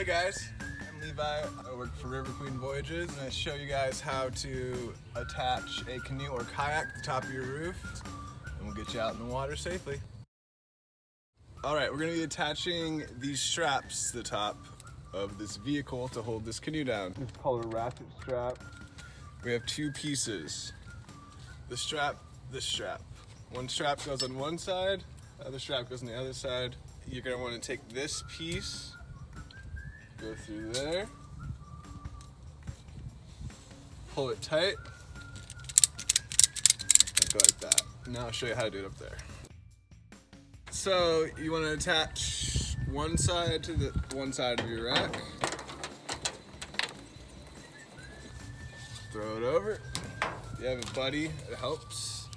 Hey guys, I'm Levi. I work for River Queen Voyages, and I show you guys how to attach a canoe or kayak to the top of your roof, and we'll get you out in the water safely. Alright, we're going to be attaching these straps to the top of this vehicle to hold this canoe down. It's called a ratchet strap. We have two pieces. This strap. One strap goes on one side, the other strap goes on the other side. You're going to want to take this piece, go through there, pull it tight, and go like that. Now I'll show you how to do it up there. So you want to attach one side to the one side of your rack. Throw it over. If you have a buddy, it helps.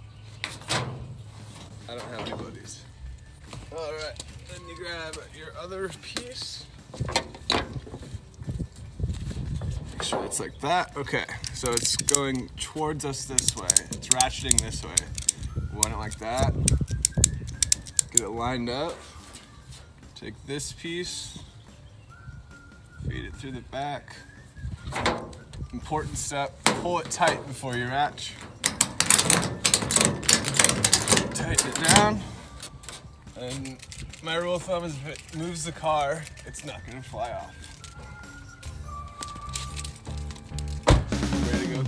I don't have any buddies. All right, then you grab your other piece. Make sure it's like that. Okay, so it's going towards us this way. It's ratcheting this way. We want it like that. Get it lined up. Take this piece, feed it through the back. Important step, pull it tight before you ratch. Tighten it down. And my rule of thumb is if it moves the car, it's not gonna fly off. Ready to go,